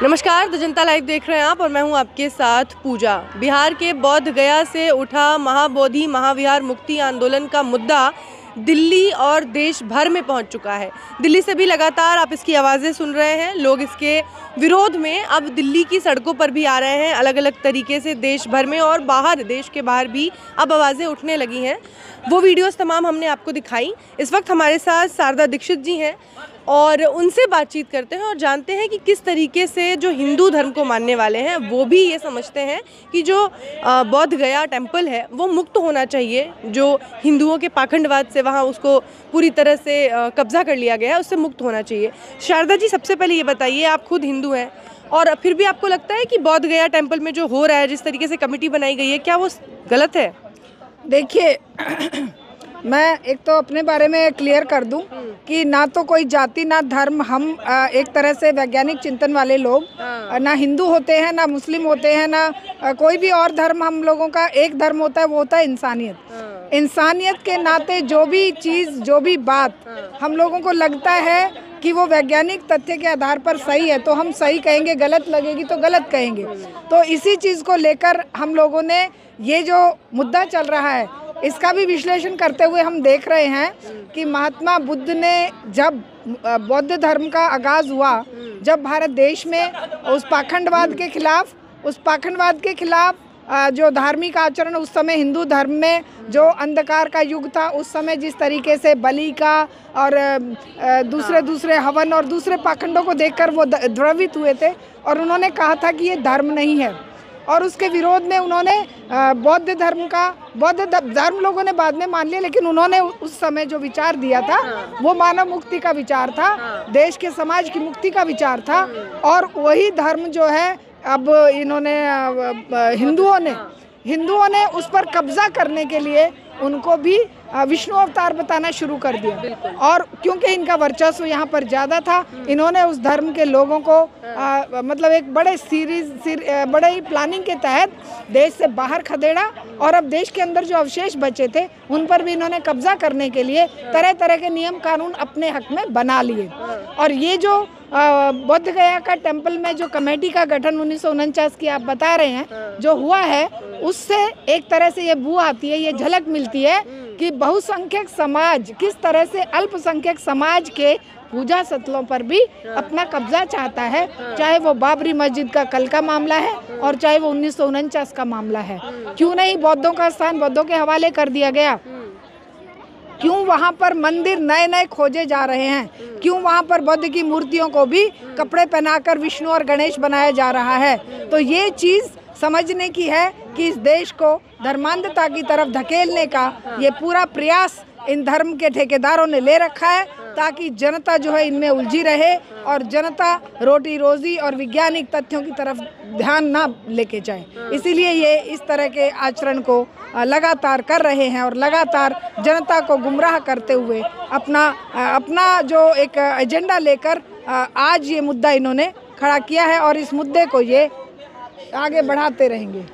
नमस्कार, the Janata live देख रहे हैं आप और मैं हूं आपके साथ पूजा। बिहार के बोध गया से उठा महाबोधि महाविहार मुक्ति आंदोलन का मुद्दा दिल्ली और देश भर में पहुंच चुका है। दिल्ली से भी लगातार आप इसकी आवाज़ें सुन रहे हैं। लोग इसके विरोध में अब दिल्ली की सड़कों पर भी आ रहे हैं। अलग अलग तरीके से देश भर में और बाहर, देश के बाहर भी अब आवाज़ें उठने लगी हैं। वो वीडियोस तमाम हमने आपको दिखाई। इस वक्त हमारे साथ शारदा दीक्षित जी हैं और उनसे बातचीत करते हैं और जानते हैं कि किस तरीके से जो हिंदू धर्म को मानने वाले हैं वो भी ये समझते हैं कि जो बोध गया टेम्पल है वो मुक्त होना चाहिए। जो हिंदुओं के पाखंडवाद से वहाँ उसको पूरी तरह से कब्जा कर लिया गया है, उससे मुक्त होना चाहिए। शारदा जी, सबसे पहले ये बताइए, आप खुद हिंदू हैं और फिर भी आपको लगता है कि बोध गया टेम्पल में जो हो रहा है, जिस तरीके से कमेटी बनाई गई है, क्या वो गलत है? देखिए, मैं एक तो अपने बारे में क्लियर कर दूं कि ना तो कोई जाति ना धर्म, हम एक तरह से वैज्ञानिक चिंतन वाले लोग, ना हिंदू होते हैं ना मुस्लिम होते हैं ना कोई भी और धर्म। हम लोगों का एक धर्म होता है, वो होता है इंसानियत। इंसानियत के नाते जो भी चीज़, जो भी बात हम लोगों को लगता है कि वो वैज्ञानिक तथ्य के आधार पर सही है तो हम सही कहेंगे, गलत लगेगी तो गलत कहेंगे। तो इसी चीज़ को लेकर हम लोगों ने ये जो मुद्दा चल रहा है इसका भी विश्लेषण करते हुए हम देख रहे हैं कि महात्मा बुद्ध ने जब बौद्ध धर्म का आगाज़ हुआ, जब भारत देश में उस पाखंडवाद के खिलाफ जो धार्मिक आचरण उस समय हिंदू धर्म में जो अंधकार का युग था, उस समय जिस तरीके से बलि का और दूसरे हवन और दूसरे पाखंडों को देखकर वो द्रवित हुए थे और उन्होंने कहा था कि ये धर्म नहीं है। और उसके विरोध में उन्होंने बौद्ध धर्म लोगों ने बाद में मान लिया, लेकिन उन्होंने उस समय जो विचार दिया था वो मानव मुक्ति का विचार था, देश के समाज की मुक्ति का विचार था। और वही धर्म जो है अब इन्होंने हिंदुओं ने उस पर कब्जा करने के लिए उनको भी विष्णु अवतार बताना शुरू कर दिया। और क्योंकि इनका वर्चस्व यहाँ पर ज़्यादा था, इन्होंने उस धर्म के लोगों को मतलब एक बड़े ही प्लानिंग के तहत देश से बाहर खदेड़ा और अब देश के अंदर जो अवशेष बचे थे उन पर भी इन्होंने कब्जा करने के लिए तरह तरह के नियम कानून अपने हक में बना लिए। और ये जो बोध गया का टेम्पल में जो कमेटी का गठन 1949 की आप बता रहे हैं जो हुआ है, उससे एक तरह से ये बू आती है, ये झलक मिलती है कि बहुसंख्यक समाज किस तरह से अल्पसंख्यक समाज के पूजा स्थलों पर भी अपना कब्जा चाहता है, चाहे वो बाबरी मस्जिद का कल का मामला है और चाहे वो 1949 का मामला है। क्यों नहीं बौद्धों का स्थान बौद्धों के हवाले कर दिया गया? क्यों वहाँ पर मंदिर नए नए खोजे जा रहे हैं? क्यों वहाँ पर बुद्ध की मूर्तियों को भी कपड़े पहनाकर विष्णु और गणेश बनाया जा रहा है? तो ये चीज़ समझने की है कि इस देश को धर्मांधता की तरफ धकेलने का ये पूरा प्रयास इन धर्म के ठेकेदारों ने ले रखा है ताकि जनता जो है इनमें उलझी रहे और जनता रोटी रोजी और वैज्ञानिक तथ्यों की तरफ ध्यान ना लेके जाए। इसीलिए ये इस तरह के आचरण को लगातार कर रहे हैं और लगातार जनता को गुमराह करते हुए अपना जो एक एजेंडा लेकर आज ये मुद्दा इन्होंने खड़ा किया है और इस मुद्दे को ये आगे बढ़ाते रहेंगे।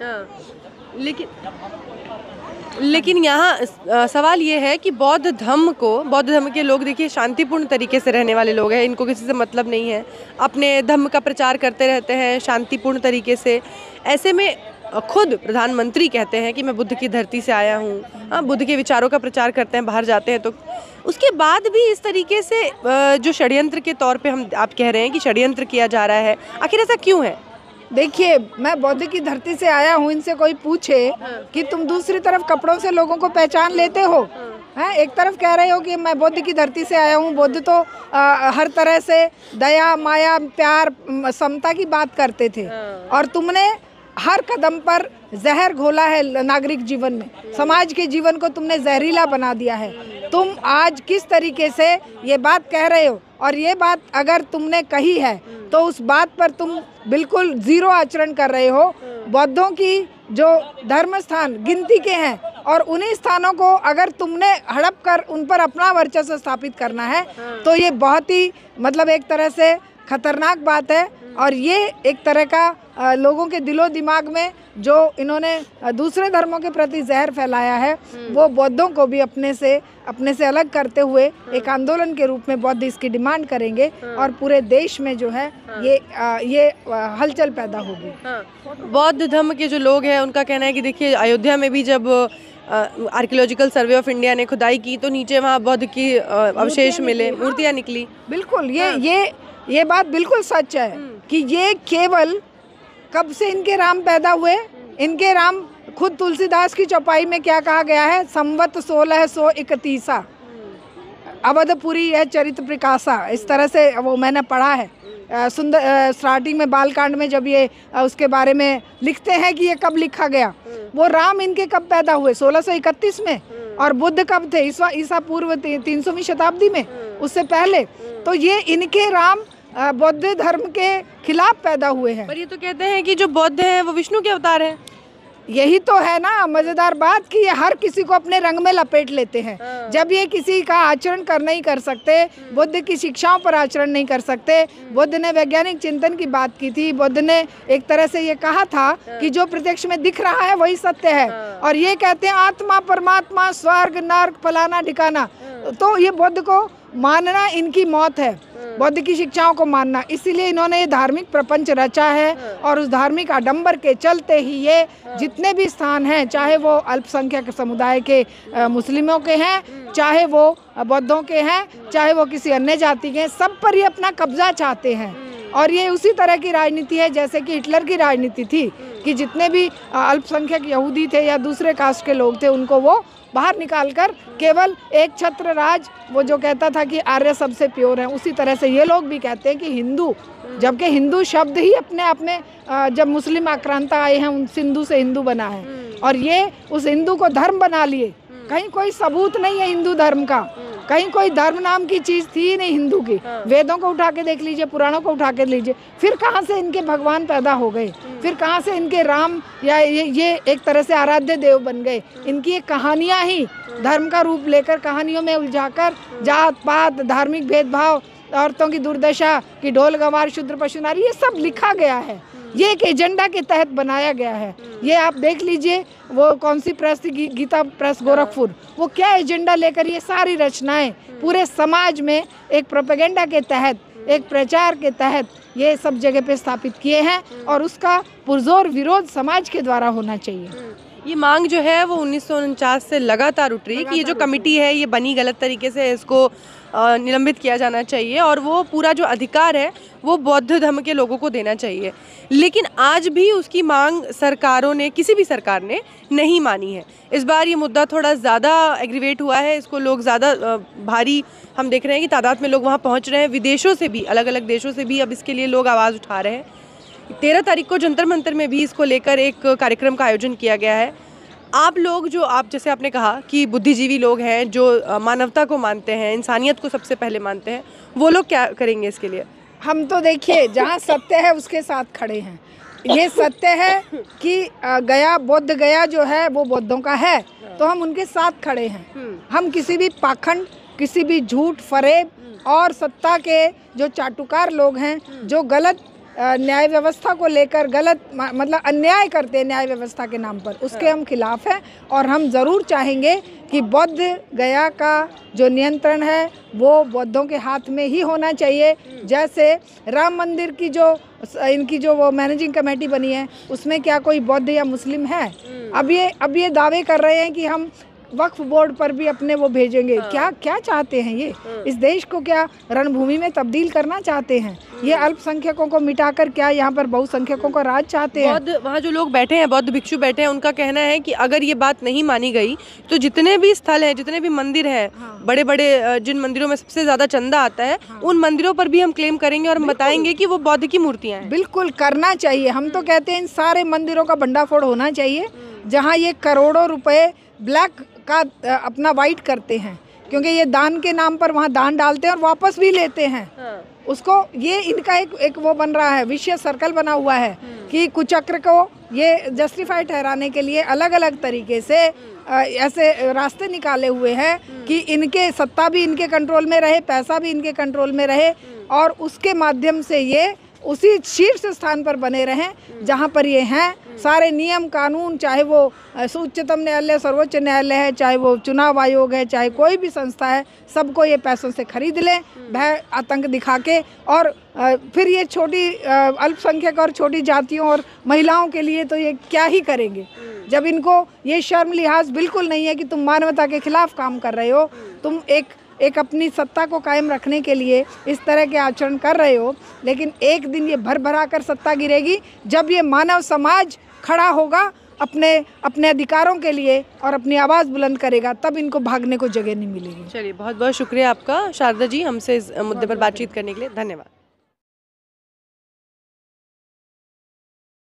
लेकिन यहाँ सवाल ये है कि बौद्ध धर्म के लोग, देखिए, शांतिपूर्ण तरीके से रहने वाले लोग हैं, इनको किसी से मतलब नहीं है, अपने धर्म का प्रचार करते रहते हैं शांतिपूर्ण तरीके से। ऐसे में खुद प्रधानमंत्री कहते हैं कि मैं बुद्ध की धरती से आया हूँ, बुद्ध के विचारों का प्रचार करते हैं, बाहर जाते हैं, तो उसके बाद भी इस तरीके से जो षड्यंत्र के तौर पे आप कह रहे हैं कि षड्यंत्र किया जा रहा है, आखिर ऐसा क्यों है? देखिए, मैं बौद्ध की धरती से आया हूँ, इनसे कोई पूछे कि तुम दूसरी तरफ कपड़ों से लोगों को पहचान लेते हो, हैं? एक तरफ कह रहे हो कि मैं बौद्ध की धरती से आया हूँ। बुद्ध तो हर तरह से दया, माया, प्यार, समता की बात करते थे और तुमने हर कदम पर जहर घोला है नागरिक जीवन में, समाज के जीवन को तुमने जहरीला बना दिया है। तुम आज किस तरीके से ये बात कह रहे हो और ये बात अगर तुमने कही है तो उस बात पर तुम बिल्कुल ज़ीरो आचरण कर रहे हो। बौद्धों की जो धर्म स्थान गिनती के हैं और उन्हीं स्थानों को अगर तुमने हड़प कर उन पर अपना वर्चस्व स्थापित करना है तो ये बहुत ही मतलब एक तरह से खतरनाक बात है। और ये एक तरह का लोगों के दिलो दिमाग में जो इन्होंने दूसरे धर्मों के प्रति जहर फैलाया है, वो बौद्धों को भी अपने से अलग करते हुए एक आंदोलन के रूप में बौद्ध इसकी डिमांड करेंगे और पूरे देश में जो है ये हलचल पैदा होगी। बौद्ध धर्म के जो लोग हैं उनका कहना है कि देखिए, अयोध्या में भी जब आर्कियोलॉजिकल सर्वे ऑफ इंडिया ने खुदाई की तो नीचे वहाँ बौद्ध की अवशेष मिले, मूर्तियाँ निकली। बिल्कुल, ये बात बिल्कुल सच है कि ये केवल कब से इनके राम पैदा हुए, इनके राम खुद तुलसीदास की चौपाई में क्या कहा गया है, संवत 1631 अवधपुरी है चरित प्रकाशा, इस तरह से वो मैंने पढ़ा है। सुंदर स्टार्टिंग में बालकांड में जब ये उसके बारे में लिखते हैं कि ये कब लिखा गया, वो राम इनके कब पैदा हुए 1631 में, और बुद्ध कब थे, ईसा पूर्व 300वीं शताब्दी में, उससे पहले। तो ये इनके राम बौद्ध धर्म के खिलाफ पैदा हुए हैं। पर ये तो कहते हैं कि जो बौद्ध हैं वो विष्णु के अवतार हैं। यही तो है ना मजेदार बात कि ये हर किसी को अपने रंग में लपेट लेते हैं। जब ये किसी का आचरण नहीं कर सकते, बुद्ध की शिक्षाओं पर आचरण नहीं कर सकते। बुद्ध ने वैज्ञानिक चिंतन की बात की थी, बुद्ध ने एक तरह से ये कहा था कि जो प्रत्यक्ष में दिख रहा है वही सत्य है, और ये कहते हैं आत्मा परमात्मा स्वर्ग नर्क फलाना ठिकाना। तो ये बुद्ध को मानना इनकी मौत है, बुद्ध की शिक्षाओं को मानना। इसीलिए इन्होंने ये धार्मिक प्रपंच रचा है, और उस धार्मिक आडंबर के चलते ही ये जितने भी स्थान हैं, चाहे वो अल्पसंख्यक समुदाय के मुस्लिमों के हैं, चाहे वो बौद्धों के हैं, चाहे वो किसी अन्य जाति के हैं, सब पर ये अपना कब्जा चाहते हैं। और ये उसी तरह की राजनीति है जैसे कि हिटलर की राजनीति थी कि जितने भी अल्पसंख्यक यहूदी थे या दूसरे कास्ट के लोग थे उनको वो बाहर निकालकर केवल एक छत्र राज, वो जो कहता था कि आर्य सबसे प्योर है, उसी तरह से ये लोग भी कहते हैं कि हिंदू, जबकि हिंदू शब्द ही अपने आप में जब मुस्लिम आक्रांता आए हैं उन सिंधु से हिंदू बना है, और ये उस हिंदू को धर्म बना लिए। कहीं कोई सबूत नहीं है हिंदू धर्म का, कहीं कोई धर्म नाम की चीज थी ही नहीं हिंदू की। वेदों को उठा के देख लीजिए, पुराणों को उठा के लीजिए, फिर कहाँ से इनके भगवान पैदा हो गए, फिर कहाँ से इनके राम या ये एक तरह से आराध्य देव बन गए। इनकी ये कहानियाँ ही धर्म का रूप लेकर कहानियों में उलझाकर जात पात, धार्मिक भेदभाव, औरतों की दुर्दशा कि ढोल गंवार शूद्र पशु नारी, ये सब लिखा गया है, ये एक एजेंडा के तहत बनाया गया है। ये आप देख लीजिए वो कौन सी प्रेस थी, गीता प्रेस गोरखपुर, वो क्या एजेंडा लेकर ये सारी रचनाएं पूरे समाज में एक प्रोपेगेंडा के तहत, एक प्रचार के तहत ये सब जगह पे स्थापित किए हैं, और उसका पुरजोर विरोध समाज के द्वारा होना चाहिए। ये मांग जो है वो 1949 से लगातार उठ रही है कि ये जो कमेटी है ये बनी गलत तरीके से, इसको निलंबित किया जाना चाहिए, और वो पूरा जो अधिकार है वो बौद्ध धर्म के लोगों को देना चाहिए। लेकिन आज भी उसकी मांग सरकारों ने, किसी भी सरकार ने नहीं मानी है। इस बार ये मुद्दा थोड़ा ज़्यादा एग्रीवेट हुआ है, इसको लोग ज़्यादा भारी हम देख रहे हैं कि तादाद में लोग वहाँ पहुँच रहे हैं। विदेशों से भी, अलग अलग देशों से भी अब इसके लिए लोग आवाज़ उठा रहे हैं। 13 तारीख को जंतर मंतर में भी इसको लेकर एक कार्यक्रम का आयोजन किया गया है। आप लोग जो, आप जैसे आपने कहा कि बुद्धिजीवी लोग हैं जो मानवता को मानते हैं, इंसानियत को सबसे पहले मानते हैं, वो लोग क्या करेंगे इसके लिए? हम तो देखिए जहाँ सत्य है उसके साथ खड़े हैं। ये सत्य है कि गया, बोध गया जो है वो बौद्धों का है, तो हम उनके साथ खड़े हैं। हम किसी भी पाखंड, किसी भी झूठ फरेब और सत्ता के जो चाटुकार लोग हैं, जो गलत न्याय व्यवस्था को लेकर गलत मतलब अन्याय करते हैं न्याय व्यवस्था के नाम पर, उसके हम खिलाफ हैं। और हम ज़रूर चाहेंगे कि बोध गया का जो नियंत्रण है वो बौद्धों के हाथ में ही होना चाहिए। जैसे राम मंदिर की जो इनकी जो वो मैनेजिंग कमेटी बनी है, उसमें क्या कोई बौद्ध या मुस्लिम है? अब ये दावे कर रहे हैं कि हम वक्फ बोर्ड पर भी अपने वो भेजेंगे। क्या चाहते हैं ये? इस देश को क्या रणभूमि में तब्दील करना चाहते हैं? ये अल्पसंख्यकों को मिटाकर क्या यहाँ पर बहुसंख्यकों का राज चाहते हैं? बौद्ध, वहाँ जो लोग बैठे हैं, बौद्ध भिक्षु बैठे हैं, उनका कहना है कि अगर ये बात नहीं मानी गई तो जितने भी स्थल हैं, जितने भी मंदिर हैं, बड़े बड़े जिन मंदिरों में सबसे ज़्यादा चंदा आता है, उन मंदिरों पर भी हम क्लेम करेंगे और हम बताएंगे कि वो बौद्ध की मूर्तियाँ हैं। बिल्कुल करना चाहिए। हम तो कहते हैं इन सारे मंदिरों का भंडाफोड़ होना चाहिए, जहाँ ये करोड़ों रुपए ब्लैक का अपना वाइट करते हैं, क्योंकि ये दान के नाम पर वहाँ दान डालते हैं और वापस भी लेते हैं उसको। ये इनका एक वो बन रहा है, विशेष सर्कल बना हुआ है कि कुचक्र को ये जस्टिफाई ठहराने के लिए अलग अलग तरीके से ऐसे रास्ते निकाले हुए हैं कि इनके सत्ता भी इनके कंट्रोल में रहे, पैसा भी इनके कंट्रोल में रहे, और उसके माध्यम से ये उसी शीर्ष स्थान पर बने रहें जहाँ पर ये हैं। सारे नियम कानून, चाहे वो उच्चतम न्यायालय, सर्वोच्च न्यायालय है, चाहे वो चुनाव आयोग है, चाहे कोई भी संस्था है, सबको ये पैसों से खरीद लें भय आतंक दिखा के। और फिर ये छोटी अल्पसंख्यक और छोटी जातियों और महिलाओं के लिए तो ये क्या ही करेंगे, जब इनको ये शर्म लिहाज बिल्कुल नहीं है कि तुम मानवता के खिलाफ काम कर रहे हो, तुम एक अपनी सत्ता को कायम रखने के लिए इस तरह के आचरण कर रहे हो। लेकिन एक दिन ये भर कर सत्ता गिरेगी, जब ये मानव समाज खड़ा होगा अपने अधिकारों के लिए और अपनी आवाज़ बुलंद करेगा, तब इनको भागने को जगह नहीं मिलेगी। चलिए, बहुत बहुत शुक्रिया आपका शारदा जी, हमसे इस मुद्दे पर बातचीत करने के लिए। धन्यवाद।